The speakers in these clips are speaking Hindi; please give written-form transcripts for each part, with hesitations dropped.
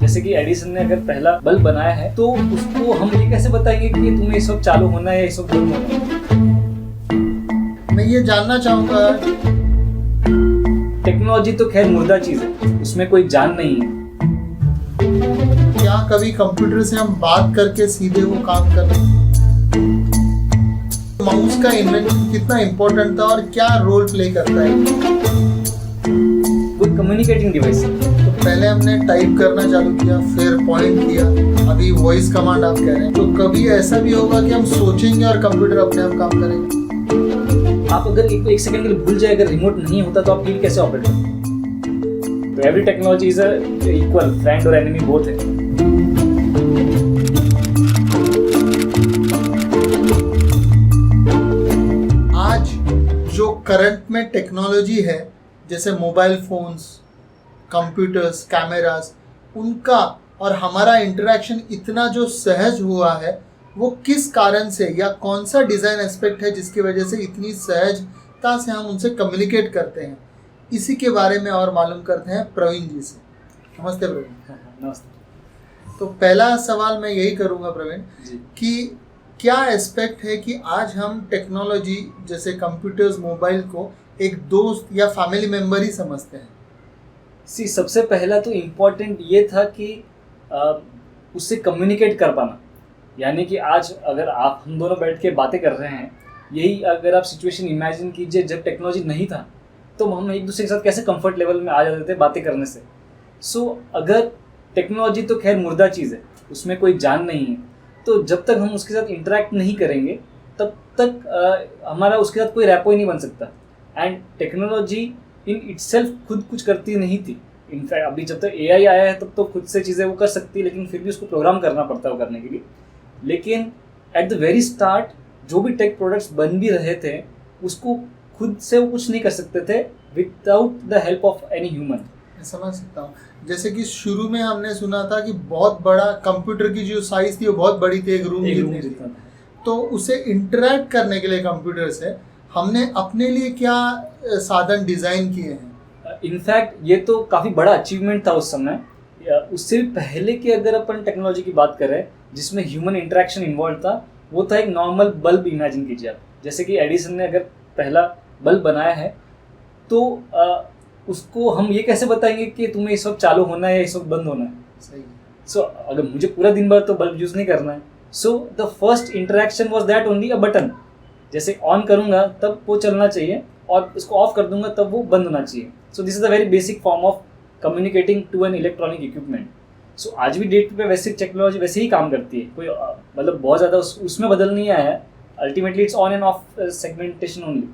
जैसे कि एडिसन ने अगर पहला बल्ब बनाया है तो उसको हम ये कैसे बताएंगे कि तुम्हें इस वक्त चालू होना है या इस वक्त बंद होना है। मैं ये जानना चाहूंगा, टेक्नोलॉजी तो खैर मुर्दा चीज है, उसमें कोई जान नहीं है। क्या कभी कंप्यूटर से हम बात करके सीधे वो काम कर रहे हैं? माउस का इन्वेंशन कितना इम्पोर्टेंट था और क्या रोल प्ले करता है? वो कम्युनिकेटिंग डिवाइस है। तो पहले हमने टाइप करना चालू किया, फिर पॉइंट किया, अभी वॉइस कमांड आप कह रहे हैं। तो कभी ऐसा भी होगा कि हम सोचेंगे और कंप्यूटर अपने आप काम करेगा? आप अगर एक सेकंड के लिए भूल जाए, अगर रिमोट नहीं होता तो आप टीवी कैसे ऑपरेट करेंगे? तो every technology is equal, friend और एनिमी बोथ है। आज जो करंट में टेक्नोलॉजी है, जैसे मोबाइल फोन्स, कंप्यूटर्स, कैमरास, उनका और हमारा इंटरेक्शन इतना जो सहज हुआ है, वो किस कारण से या कौन सा डिज़ाइन एस्पेक्ट है जिसकी वजह से इतनी सहजता से हम उनसे कम्युनिकेट करते हैं, इसी के बारे में और मालूम करते हैं प्रवीण जी से। नमस्ते प्रवीण। नमस्ते। तो पहला सवाल मैं यही करूँगा प्रवीण जी। कि क्या एस्पेक्ट है कि आज हम टेक्नोलॉजी जैसे कंप्यूटर्स, मोबाइल को एक दोस्त या फैमिली मेम्बर ही समझते हैं? सबसे पहला तो इम्पोर्टेंट ये था कि उससे कम्युनिकेट कर पाना। यानी कि आज अगर हम दोनों बैठ के बातें कर रहे हैं, यही अगर आप सिचुएशन इमेजिन कीजिए जब टेक्नोलॉजी नहीं था, तो हम एक दूसरे के साथ कैसे कंफर्ट लेवल में आ जाते थे बातें करने से। अगर टेक्नोलॉजी तो खैर मुर्दा चीज़ है, उसमें कोई जान नहीं है, तो जब तक हम उसके साथ इंटरेक्ट नहीं करेंगे तब तक हमारा उसके साथ कोई रैपो ही नहीं बन सकता। एंड टेक्नोलॉजी इन इटसेल्फ खुद कुछ करती नहीं थी। इनफैक्ट अभी जब तक AI आया है तब तो खुद से चीज़ें वो कर सकती है, लेकिन फिर भी उसको प्रोग्राम करना पड़ता है वो करने के लिए। लेकिन एट द वेरी स्टार्ट जो भी टेक प्रोडक्ट्स बन भी रहे थे, उसको खुद से वो कुछ नहीं कर सकते थे without the help of any human. मैं समझ सकता हूँ। जैसे कि शुरू में हमने सुना था कि बहुत बड़ा कंप्यूटर की जो साइज थी वो बहुत बड़ी थी, एक रूम जितनी थी। तो उसे इंटरैक्ट करने के लिए कंप्यूटर से हमने अपने लिए क्या साधन डिज़ाइन किए हैं? इनफैक्ट ये तो काफ़ी बड़ा अचीवमेंट था उस समय। उससे भी पहले की अगर अपन टेक्नोलॉजी की बात करें जिसमें ह्यूमन इंटरेक्शन इन्वॉल्व था, वो था एक नॉर्मल बल्ब। इमेजिन कीजिए आप, जैसे कि एडिसन ने अगर पहला बल्ब बनाया है तो उसको हम ये कैसे बताएंगे कि तुम्हें इस वक्त चालू होना है या इस वक्त बंद होना है। सही। अगर मुझे पूरा दिन भर तो बल्ब यूज़ नहीं करना है, the first interaction was that only a button. जैसे ऑन करूँगा तब वो चलना चाहिए और इसको ऑफ कर दूंगा तब वो बंद होना चाहिए। This is the very basic form of communicating to an electronic equipment. आज भी डेट पे वैसे टेक्नोलॉजी वैसे ही काम करती है, कोई मतलब बहुत ज़्यादा उसमें बदल नहीं आया है। Ultimately it's on end of segmentation only.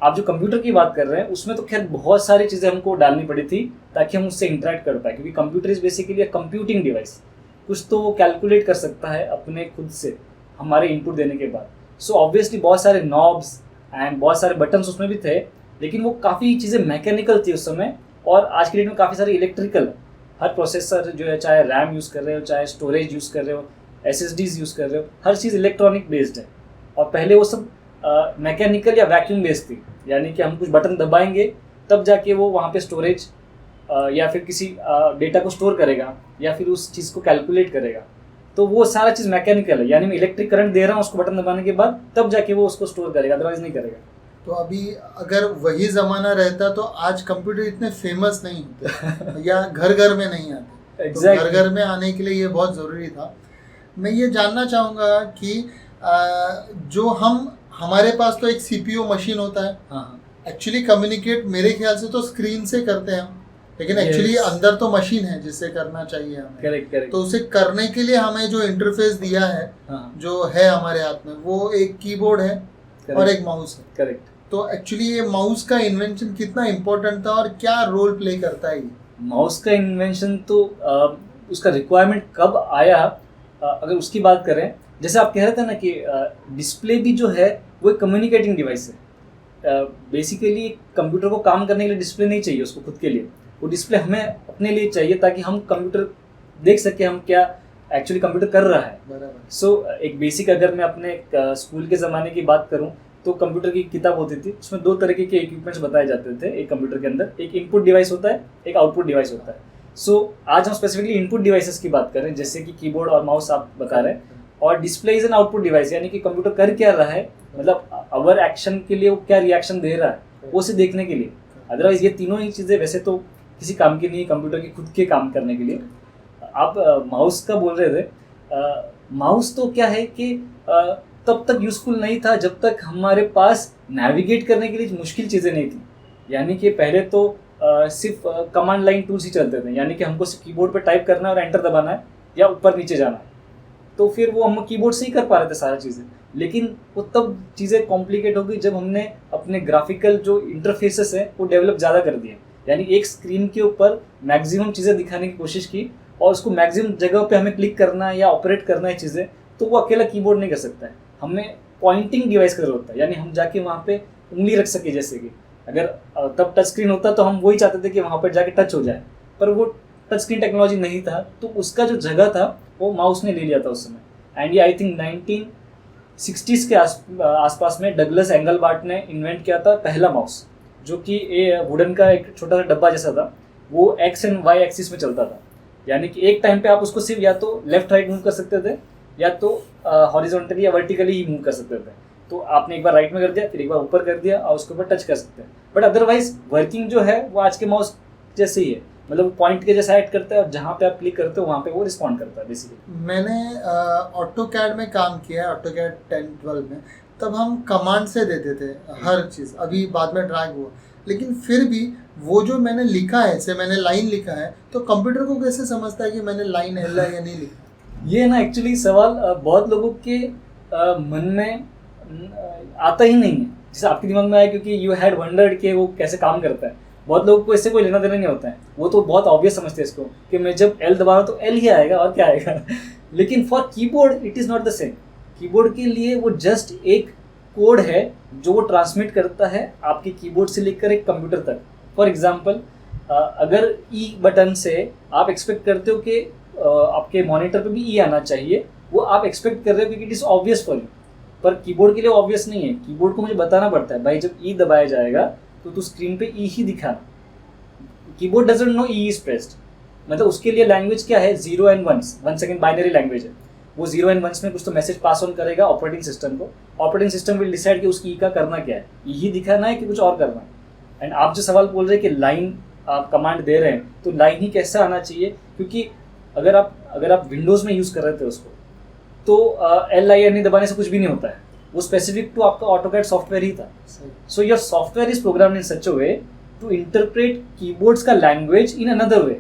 आप जो कंप्यूटर की बात कर रहे हैं उसमें तो खैर बहुत सारी चीज़ें हमको डालनी पड़ी थी ताकि हम उससे इंटरेक्ट कर पाए, क्योंकि computer is basically a computing device. कुछ तो वो कैलकुलेट कर सकता है अपने खुद से हमारे इनपुट देने के बाद। ऑब्वियसली बहुत सारे नॉब्स एंड बहुत सारे बटन्स उसमें भी थे, लेकिन वो काफ़ी चीज़ें मैकेनिकल थी उस समय। और आज के डेट में काफ़ी सारी इलेक्ट्रिकल है। हर प्रोसेसर जो है, चाहे रैम यूज़ कर रहे हो, चाहे स्टोरेज यूज़ कर रहे हो, SSDs यूज़ कर रहे हो, हर चीज़ इलेक्ट्रॉनिक बेस्ड है। और पहले वो सब मैकेनिकल या वैक्यूम बेस्ड थी, यानी कि हम कुछ बटन दबाएंगे तब जाके वो वहाँ पे स्टोरेज या फिर किसी डेटा को स्टोर करेगा या फिर उस चीज़ को कैलकुलेट करेगा। तो वो सारा चीज़ मैकेनिकल है, यानी मैं इलेक्ट्रिक करंट दे रहा हूँ उसको बटन दबाने के बाद, तब जाके वो उसको स्टोर करेगा, अदरवाइज नहीं करेगा। तो अभी अगर वही ज़माना रहता तो आज कंप्यूटर इतने फेमस नहीं होते या घर घर में नहीं आते। तो घर घर में आने के लिए ये बहुत ज़रूरी था। मैं ये जानना चाहूँगा कि जो हमारे पास तो एक CPU मशीन होता है। हाँ। एक्चुअली कम्युनिकेट मेरे ख्याल से तो स्क्रीन से करते हैं हम, लेकिन एक्चुअली अंदर तो मशीन है जिससे करना चाहिए हमें। करेक्ट। तो उसे करने के लिए हमें जो इंटरफेस दिया है, जो है हमारे हाथ में, वो एक कीबोर्ड है और एक माउस है। करेक्ट। तो एक्चुअली ये माउस का इन्वेंशन कितना इम्पोर्टेंट था और क्या रोल प्ले करता है ये? माउस का इन्वेंशन तो उसका रिक्वायरमेंट कब आया, अगर उसकी बात करें, जैसे आप कह रहे थे ना कि डिस्प्ले भी जो है वो एक कम्युनिकेटिंग डिवाइस है। बेसिकली कंप्यूटर को काम करने के लिए डिस्प्ले नहीं चाहिए उसको खुद के लिए, वो डिस्प्ले हमें अपने लिए चाहिए ताकि हम कंप्यूटर देख सके हम क्या एक्चुअली कंप्यूटर कर रहा है। बराबर। एक बेसिक अगर मैं अपने स्कूल के ज़माने की बात करूं तो कंप्यूटर की किताब होती थी, उसमें 2 तरीके के इक्विपमेंट्स बताए जाते थे एक कंप्यूटर के अंदर। एक इनपुट डिवाइस होता है, एक आउटपुट डिवाइस होता है। सो आज हम स्पेसिफिकली इनपुट डिवाइसेस की बात कर रहे हैं, जैसे कि कीबोर्ड और माउस आप बता रहे हैं, और display is an output device, यानी कि कंप्यूटर कर क्या रहा है, मतलब अवर एक्शन के लिए वो क्या रिएक्शन दे रहा है वो उसे देखने के लिए। अदरवाइज ये तीनों ही चीज़ें वैसे तो किसी काम की नहीं, कंप्यूटर की खुद के काम करने के लिए। आप माउस का बोल रहे थे, माउस तो क्या है कि तब तक यूज़फुल नहीं था जब तक हमारे पास नेविगेट करने के लिए मुश्किल चीज़ें नहीं थी। यानी कि पहले तो सिर्फ कमांड लाइन टूल्स ही चलते थे, यानी कि हमको सिर्फ कीबोर्ड पे टाइप करना है और एंटर दबाना है या ऊपर नीचे जाना है, तो फिर वो हम कीबोर्ड से ही कर पा रहे थे सारी चीज़ें। लेकिन वो तब चीज़ें कॉम्प्लिकेट हो गई जब हमने अपने ग्राफिकल जो इंटरफेसेस हैं वो डेवलप ज़्यादा कर दिए, यानी एक स्क्रीन के ऊपर मैक्सिमम चीज़ें दिखाने की कोशिश की और उसको मैक्सिमम जगह पे हमें क्लिक करना है या ऑपरेट करना है चीज़ें, तो वो अकेला कीबोर्ड नहीं कर सकता है। हमें पॉइंटिंग डिवाइस का जरूरत होता है, यानी हम जाके वहाँ पे उंगली रख सके, जैसे कि अगर तब टच स्क्रीन होता तो हम वही चाहते थे कि वहाँ पर जाके टच हो जाए, पर वो टच स्क्रीन टेक्नोलॉजी नहीं था, तो उसका जो जगह था वो माउस ने ले लिया था उस समय। एंड ये आई थिंक 1960s के आसपास में डगलस एंगलबार्ट ने इन्वेंट किया था पहला माउस, जो कि वुडन का एक छोटा सा डब्बा जैसा था, वो एक्स एंड वाई एक्सिस में चलता था, यानी कि एक टाइम पे आप उसको सिर्फ या तो लेफ्ट राइट मूव कर सकते थे या तो हॉरिजॉन्टली या वर्टिकली ही मूव कर सकते थे। तो आपने एक बार राइट में कर दिया, फिर एक बार ऊपर कर दिया और उसके ऊपर टच कर सकते हैं। बट अदरवाइज वर्किंग जो है वो आज के माउस जैसे ही है, मतलब वो पॉइंट के जैसा ऐड करता है और जहाँ पे आप क्लिक करते हो वहाँ पे वो रिस्पॉन्ड करता है बेसिकली। मैंने ऑटोकैड में काम किया है, ऑटोकैड 10-12 में, तब हम कमांड से देते थे हर चीज़, अभी बाद में ड्रैग हुआ, लेकिन फिर भी वो जो मैंने लिखा है, से मैंने लाइन लिखा है, तो कंप्यूटर को कैसे समझता है कि मैंने लाइन हिला या नहीं लिखा? ये ना एक्चुअली सवाल बहुत लोगों के मन में आता ही नहीं है, जैसे आपके दिमाग में आया क्योंकि यू हैड वंडर्ड कि वो कैसे काम करता है। बहुत लोगों को इससे कोई लेना देना नहीं होता है, वो तो बहुत ऑब्वियस समझते हैं इसको कि मैं जब एल दबा रहा हूँ तो एल ही आएगा और क्या आएगा। लेकिन for keyboard it is not the same. Keyboard के लिए वो जस्ट एक कोड है जो वो ट्रांसमिट करता है आपके कीबोर्ड से लेकर एक कंप्यूटर तक। फॉर एग्जांपल, अगर ई बटन से आप एक्सपेक्ट करते हो कि आपके मॉनिटर पे भी ई आना चाहिए, वो आप एक्सपेक्ट कर रहे हो क्योंकि it is obvious for you, पर कीबोर्ड के लिए ऑब्वियस नहीं है। कीबोर्ड को मुझे बताना पड़ता है, भाई जब ई दबाया जाएगा तो तू स्क्रीन पे ई ही दिखाना। Keyboard doesn't know E is pressed, मतलब उसके लिए लैंग्वेज क्या है, 0 and 1, 1 सेकेंड बाइनरी लैंग्वेज है। वो 0 and 1 में कुछ तो मैसेज पास ऑन करेगा ऑपरेटिंग सिस्टम को, ऑपरेटिंग सिस्टम विल डिसाइड कि उसकी ई का करना क्या है, ई ही दिखाना है कि कुछ और करना है। एंड आप जो सवाल बोल रहे हैं कि लाइन आप कमांड दे रहे हैं, तो लाइन ही कैसा आना चाहिए, क्योंकि अगर आप विंडोज़ में यूज़ कर रहे थे उसको, तो LIN दबाने से कुछ भी नहीं होता है, वो स्पेसिफिक टू आपका ऑटोकैड सॉफ्टवेयर ही था। So your software is programmed in such a way to interpret keyboards का language in another way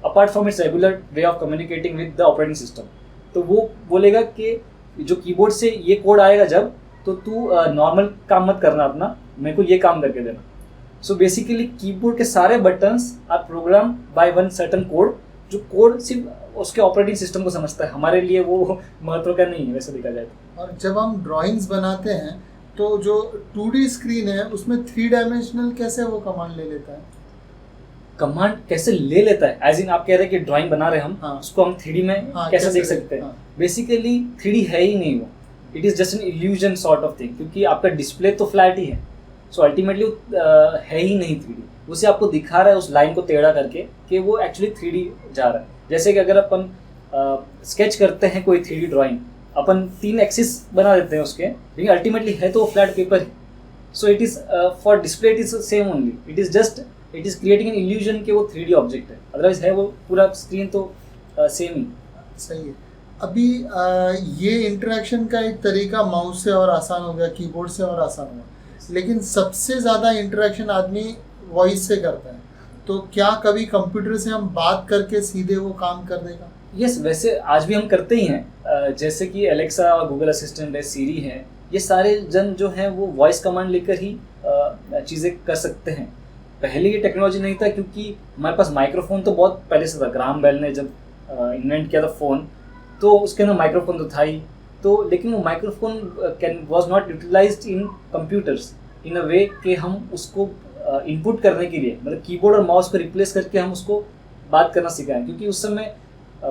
apart from its regular way of communicating with the operating system. तो वो बोलेगा कि जो कीबोर्ड से ये कोड आएगा जब, तो तू नॉर्मल काम मत करना अपना, मेरे को ये काम करके देना। सो बेसिकली कीबोर्ड के सारे buttons are program by one certain code, जो कोड सिर्फ उसके ऑपरेटिंग सिस्टम को समझता है, हमारे लिए वो महत्व का नहीं है वैसे देखा जाए तो। और जब हम ड्राइंग्स बनाते हैं तो जो 2D स्क्रीन है उसमें 3 डायमेंशनल कैसे वो कमांड ले लेता है? कमांड कैसे ले लेता है, एज इन आप कह रहे हैं कि ड्राइंग बना रहे हम, हाँ। उसको हम 3D में कैसे देख सकते हैं? हाँ। बेसिकली 3D है ही नहीं वो, it is just an illusion sort of thing, क्योंकि आपका डिस्प्ले तो फ्लैट ही है। सो अल्टीमेटली है ही नहीं 3D, उसे आपको दिखा रहा है उस लाइन को टेढ़ा करके कि वो एक्चुअली 3D जा रहा है। जैसे कि अगर अपन स्केच करते हैं कोई 3D ड्राइंग, अपन 3 एक्सिस बना देते हैं उसके, लेकिन अल्टीमेटली है तो वो flat paper he. So it is for display it is same only, it is creating an illusion कि वो 3D ऑब्जेक्ट है, अदरवाइज है वो पूरा स्क्रीन तो सेम ही। सही है। अभी ये इंटरेक्शन का एक तरीका माउस से और आसान हो गया, कीबोर्ड से और आसान हुआ, लेकिन सबसे ज़्यादा इंटरेक्शन आदमी वॉइस से करता है, तो क्या कभी कंप्यूटर से हम बात करके सीधे वो काम कर देगा? यस, वैसे आज भी हम करते ही हैं, जैसे कि एलेक्सा और गूगल असिस्टेंट है, सीरी है, ये सारे जन जो हैं वो वॉइस कमांड लेकर ही चीज़ें कर सकते हैं। पहले ये टेक्नोलॉजी नहीं था, क्योंकि हमारे पास माइक्रोफोन तो बहुत पहले से था। ग्राहम बेल ने जब इन्वेंट किया था फ़ोन, तो उसके अंदर माइक्रोफोन तो था ही, तो लेकिन वो microphone was not utilised in computers in a way कि हम उसको इनपुट करने के लिए, मतलब कीबोर्ड और माउस को रिप्लेस करके हम उसको बात करना सिखाएं, क्योंकि उस समय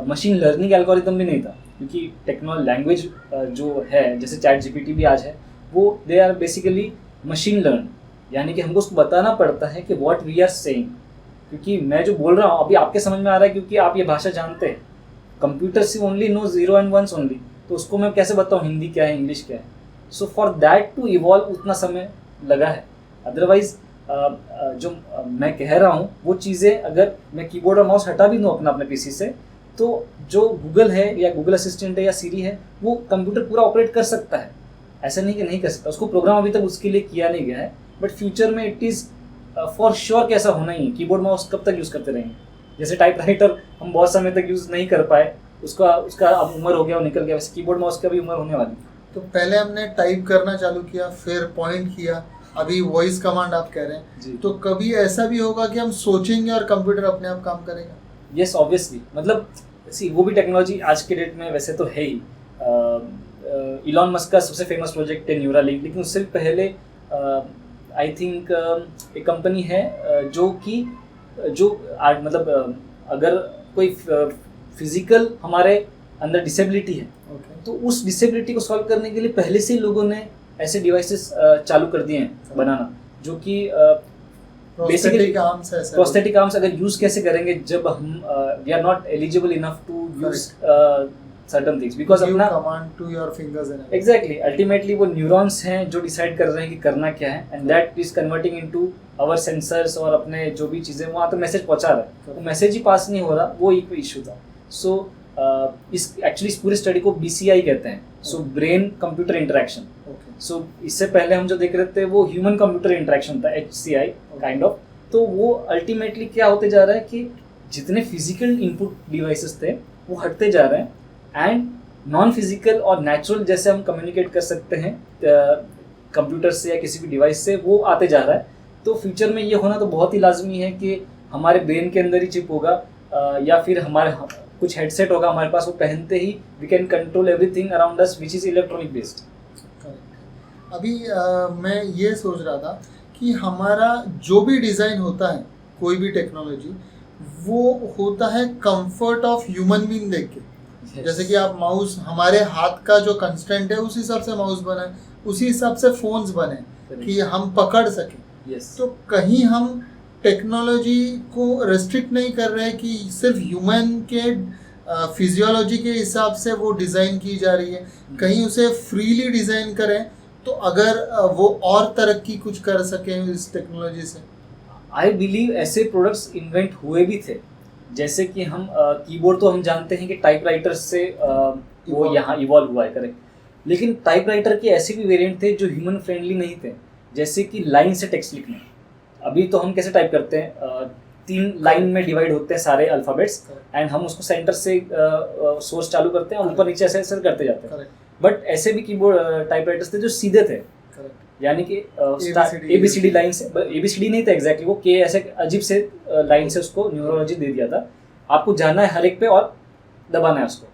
मशीन लर्निंग एल्गोरिदम भी नहीं था। क्योंकि टेक्नोलॉजी लैंग्वेज जो है, जैसे चैट जीपीटी भी आज है, वो they are basically machine learn, यानी कि हमको उसको बताना पड़ता है कि व्हाट वी आर सेइंग, क्योंकि मैं जो बोल रहा हूँ अभी आपके समझ में आ रहा है क्योंकि आप ये भाषा जानते हैं। कंप्यूटर से ओनली नो 0 and 1 ओनली, तो उसको मैं कैसे बताऊँ हिंदी क्या है इंग्लिश क्या है। So for that to evolve उतना समय लगा है। अदरवाइज जो मैं कह रहा हूँ वो चीज़ें अगर मैं कीबोर्ड और माउस हटा भी दूँ अपने पीसी से, तो जो गूगल है या गूगल असिस्टेंट है या सीरी है वो कंप्यूटर पूरा ऑपरेट कर सकता है। ऐसा नहीं कि नहीं कर सकता, उसको प्रोग्राम अभी तक उसके लिए किया नहीं गया है, बट फ्यूचर में इट इज़ फॉर श्योर कैसा होना ही है। कीबोर्ड माउस कब तक यूज़ करते रहेंगे? जैसे टाइपराइटर हम बहुत समय तक यूज़ नहीं कर पाए, उसका अब उम्र हो गया, वो निकल गया, वैसे कीबोर्ड माउस का भी उम्र होने वाली। तो पहले हमने टाइप करना चालू किया, फिर पॉइंट किया, अभी वॉइस कमांड आप कह रहे जी। हैं, तो कभी ऐसा भी होगा कि हम सोचेंगे और कंप्यूटर अपने आप काम करेगा? यस ऑब्वियसली, मतलब वो भी टेक्नोलॉजी आज के डेट में वैसे तो है ही। इलॉन मस्क का सबसे फेमस प्रोजेक्ट है न्यूरालिंक, लेकिन उससे भी पहले आई थिंक एक कंपनी है मतलब अगर कोई फिजिकल हमारे अंदर डिसेबिलिटी है तो उस डिसेबिलिटी को सॉल्व करने के लिए पहले से ही लोगों ने ऐसे डिवाइसेस चालू कर दिए हैं बनाना, जो कि बेसिकली प्रोस्थेटिक आर्म्स अगर यूज कैसे करेंगे जब हम we are not eligible enough to use certain things because अपना command to your fingers and exactly ultimately वो न्यूरॉन्स हैं जो डिसाइड कर रहे हैं कि करना क्या है, and that is converting into our sensors और अपने जो भी चीज़ें वहाँ तो मैसेज पहुँचा रहा है, वो मैसेज ही पास नहीं हो रहा, वो एक इशू था। सो इस पूरे स्टडी को BCI कहते हैं, सो ब्रेन कंप्यूटर इंटरेक्शन। सो इससे पहले हम जो देख रहे थे वो ह्यूमन कंप्यूटर इंटरेक्शन था, HCI काइंड ऑफ। तो वो अल्टीमेटली क्या होते जा रहा है कि जितने फिजिकल इनपुट डिवाइसेस थे वो हटते जा रहे हैं, एंड नॉन फिजिकल और नेचुरल जैसे हम कम्युनिकेट कर सकते हैं कंप्यूटर से या किसी भी डिवाइस से, वो आते जा रहा है। तो फ्यूचर में ये होना तो बहुत ही लाजमी है कि हमारे ब्रेन के अंदर ही चिप होगा या फिर हमारे कुछ हेडसेट होगा हमारे पास, वो पहनते ही we can control everything around us which is electronic based. अभी मैं ये सोच रहा था कि हमारा जो भी डिज़ाइन होता है, कोई भी टेक्नोलॉजी, वो होता है कंफर्ट ऑफ ह्यूमन बीइंग देख के। जैसे कि आप माउस, हमारे हाथ का जो कंस्टेंट है उस हिसाब से माउस बना है, उसी हिसाब से फोन्स बने कि हम पकड़ सकें। तो कहीं हम टेक्नोलॉजी को रेस्ट्रिक्ट नहीं कर रहे कि सिर्फ ह्यूमन के फिजियोलॉजी के हिसाब से वो डिज़ाइन की जा रही है, कहीं उसे फ्रीली डिज़ाइन करें तो अगर वो और तरक्की कुछ कर सकें इस टेक्नोलॉजी से। आई बिलीव ऐसे प्रोडक्ट्स इन्वेंट हुए भी थे, जैसे कि हम कीबोर्ड तो हम जानते हैं कि टाइपराइटर से वो यहाँ इवॉल्व हुआ है, करेक्ट, लेकिन टाइपराइटर के ऐसे भी वेरिएंट थे जो ह्यूमन फ्रेंडली नहीं थे, जैसे कि लाइन से टेक्स्ट लिखना। अभी तो हम कैसे टाइप करते हैं, 3 लाइन में डिवाइड होते हैं सारे अल्फ़ाबेट्स, एंड हम उसको सेंटर से सोर्स चालू करते हैं और ऊपर नीचे ऐसे करते जाते हैं। बट ऐसे भी कीबोर्ड टाइपराइटर्स थे जो सीधे थे, यानी कि ABCD लाइन से, ABCD नहीं था एग्जैक्टली, वो के ऐसे अजीब से लाइन से उसको न्यूमरोलॉजी दे दिया था। आपको जाना है हर एक पे और दबाना है उसको,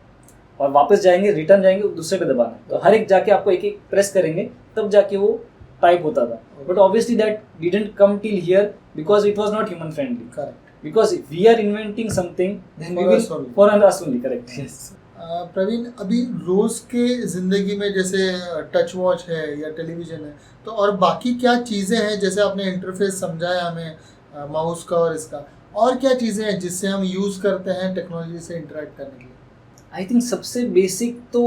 और वापस जाएंगे, रिटर्न जाएंगे, दूसरे पे दबाना है, तो हर एक जाके आपको एक एक प्रेस करेंगे तब जाके वो टाइप होता था। But obviously that didn't come till here because it was not human friendly, correct, because we are inventing something then we will for us only, correct. Yes Praveen, अभी रोज के जिंदगी में जैसे टच वॉच है या टेलीविजन है, तो और बाकी क्या चीज़ें हैं, जैसे आपने इंटरफेस समझाया हमें माउस का और इसका, और क्या चीज़ें हैं जिससे हम यूज़ करते हैं टेक्नोलॉजी से इंटरेक्ट करने के लिए? आई थिंक सबसे बेसिक तो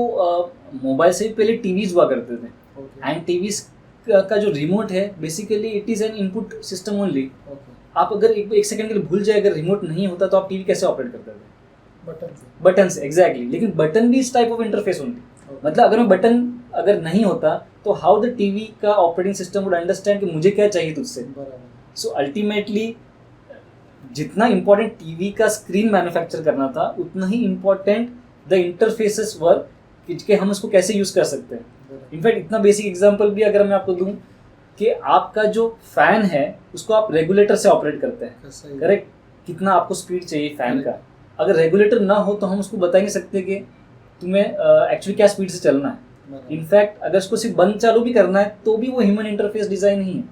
मोबाइल से भी पहले टीवीज़ हुआ करते थे, एंड टीवीज़ का जो रिमोट है basically it is an input system only. आप अगर एक सेकंड के लिए भूल जाए, अगर रिमोट नहीं होता तो आप टीवी कैसे ऑपरेट करते थे? बटन से, एग्जैक्टली। लेकिन बटन भी इस टाइप ऑफ इंटरफेस ओनली, मतलब अगर मैं बटन अगर नहीं होता तो हाउ द टीवी का ऑपरेटिंग सिस्टम वुड अंडरस्टैंड कि मुझे क्या चाहिए तुझसे। सो अल्टीमेटली जितना इम्पोर्टेंट टीवी का स्क्रीन मैन्युफैक्चर करना था, उतना ही इम्पोर्टेंट द इंटरफेसेस वर कि हम उसको कैसे यूज़ कर सकते हैं। इनफैक्ट इतना बेसिक एग्जांपल भी अगर मैं आपको दूं कि आपका जो फैन है उसको आप रेगुलेटर से ऑपरेट करते हैं, करेक्ट, कितना आपको स्पीड चाहिए फैन का। अगर रेगुलेटर ना हो तो हम उसको बता नहीं सकते कि तुम्हें एक्चुअली क्या स्पीड से चलना है। इनफैक्ट अगर उसको सिर्फ बंद चालू भी करना है तो भी वो ह्यूमन इंटरफेस डिज़ाइन ही है,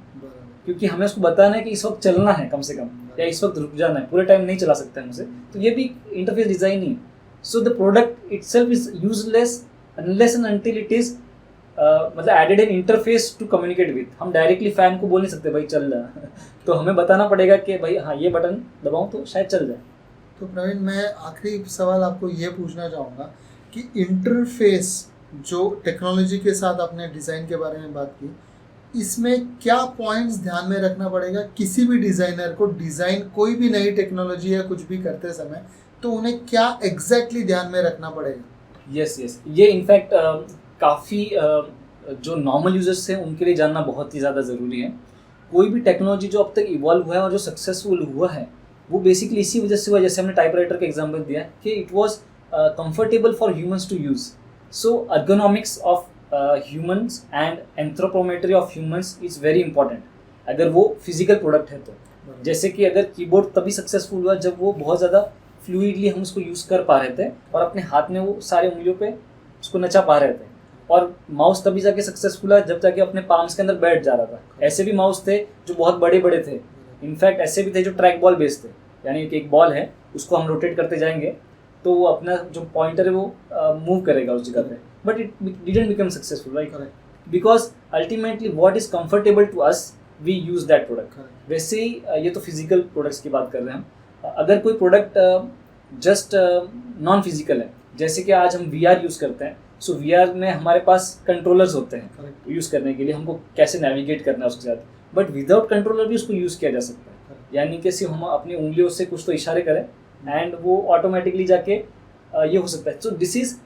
क्योंकि हमें उसको बताना है कि इस वक्त चलना है कम से कम, या इस वक्त रुक जाना है, पूरे टाइम नहीं चला सकते हैं उसे, तो ये भी इंटरफेस डिज़ाइन ही है। So the product itself is useless unless and until it is मतलब added an interface to communicate with. हम डायरेक्टली फैन को बोल नहीं सकते भाई चल रहा तो हमें बताना पड़ेगा कि भाई हाँ ये बटन दबाऊं तो शायद चल जाए। तो प्रवीण, मैं आखिरी सवाल आपको ये पूछना चाहूँगा कि इंटरफेस जो टेक्नोलॉजी के साथ आपने डिज़ाइन के बारे में बात की, इसमें क्या पॉइंट्स ध्यान में रखना पड़ेगा किसी भी डिज़ाइनर को? डिज़ाइन कोई भी नई टेक्नोलॉजी या कुछ भी करते समय तो उन्हें क्या एग्जैक्टली ध्यान में रखना पड़ेगा? यस, ये इनफैक्ट काफ़ी जो नॉर्मल यूजर्स हैं उनके लिए जानना बहुत ही ज़्यादा ज़रूरी है। कोई भी टेक्नोलॉजी जो अब तक इवॉल्व हुआ है और जो सक्सेसफुल हुआ है वो बेसिकली इसी वजह से हुआ, जैसे हमने टाइपराइटर का एग्जांपल दिया कि it was comfortable for humans to use. So ergonomics of humans and anthropometry of humans is very important अगर वो फिजिकल प्रोडक्ट है तो। जैसे कि अगर कीबोर्ड तभी सक्सेसफुल हुआ जब वो बहुत ज़्यादा फ्लूइडली हम उसको यूज़ कर पा रहे थे और अपने हाथ में वो सारे उंगलियों पे उसको नचा पा रहे थे। और माउस तभी जाके सक्सेसफुल हुआ जब जाके अपने पाम्स के अंदर बैठ जा रहा था। ऐसे भी माउस थे जो बहुत बड़े बड़े थे, इनफैक्ट ऐसे भी थे जो ट्रैक बॉल बेस्ड थे, यानी कि एक बॉल है उसको हम रोटेट करते जाएंगे तो वो अपना जो पॉइंटर है वो मूव करेगा उस जगह पे, but it didn't become successful, right? Because ultimately what is comfortable to us we use that product. वैसे ही ये तो फिजिकल प्रोडक्ट्स की बात कर रहे हैं हम। अगर कोई प्रोडक्ट जस्ट नॉन फिजिकल है, जैसे कि आज हम VR यूज़ करते हैं, सो VR में हमारे पास कंट्रोलर्स होते हैं यूज़ करने के लिए, हमको कैसे नेविगेट करना है उसके साथ, बट विदाउट कंट्रोलर भी उसको यूज़ किया जा सकता है। यानी कि सिर्फ हम अपनी उंगलियों से कुछ तो इशारे करें एंड वो ऑटोमेटिकली जाके ये हो सकता है। So this is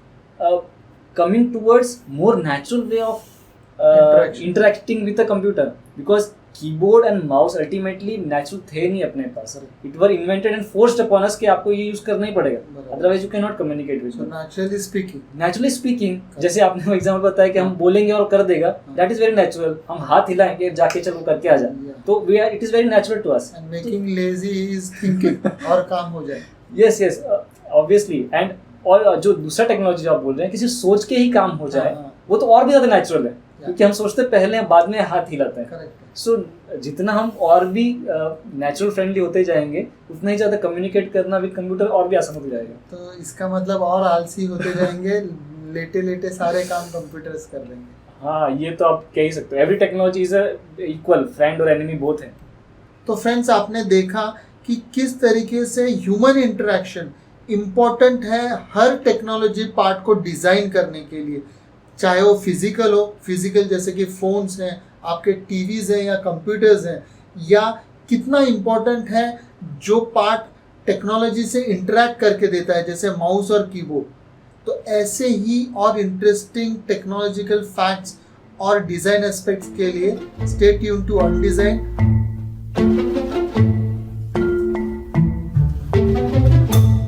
coming towards more natural way of interacting with the computer, because keyboard and mouse ultimately natural थे नहीं अपने पास, it were invented and forced upon us कि आपको ये यूज करना ही पड़ेगा, otherwise you can not communicate with. Naturally speaking जैसे आपने वो एग्जांपल बताया कि हम बोलेंगे और कर देगा, दैट इज वेरी नेचुरल। हम हाथ हिलाएंगे जाके चलो करके आ जाए, तो we are, it is very natural to us. And making lazy is thinking और काम हो जाए। Yes obviously. एंड और जो दूसरा टेक्नोलॉजी जो आप बोल रहे हैं किसी सोच के ही काम हो जाए, वो तो और भी ज्यादा नेचुरल है, क्योंकि हम सोचते पहले हैं बाद में हाथ हिलाते हैं। सो जितना हम और भी नेचुरल फ्रेंडली होते जाएंगे उतना ही ज़्यादा कम्युनिकेट करना विद कंप्यूटर और भी आसान होता जाएगा। तो इसका मतलब और आलसी होते जाएंगे, लेटे लेटे सारे काम कंप्यूटर्स कर लेंगे। हाँ, ये तो आप कह ही सकते हो। Every technology is equal, friend और एनिमी बोथ है। तो फ्रेंड्स, आपने देखा कि किस तरीके से ह्यूमन इंटरेक्शन इम्पॉर्टेंट है हर टेक्नोलॉजी पार्ट को डिज़ाइन करने के लिए, चाहे वो फिजिकल हो, फिजिकल जैसे कि फ़ोन्स हैं, आपके टीवीज़ हैं या कंप्यूटर्स हैं, या कितना इम्पोर्टेंट है जो पार्ट टेक्नोलॉजी से इंटरेक्ट करके देता है जैसे माउस और कीबोर्ड। तो ऐसे ही और इंटरेस्टिंग टेक्नोलॉजिकल फैक्ट्स और डिज़ाइन एस्पेक्ट्स के लिए stay tune to on design.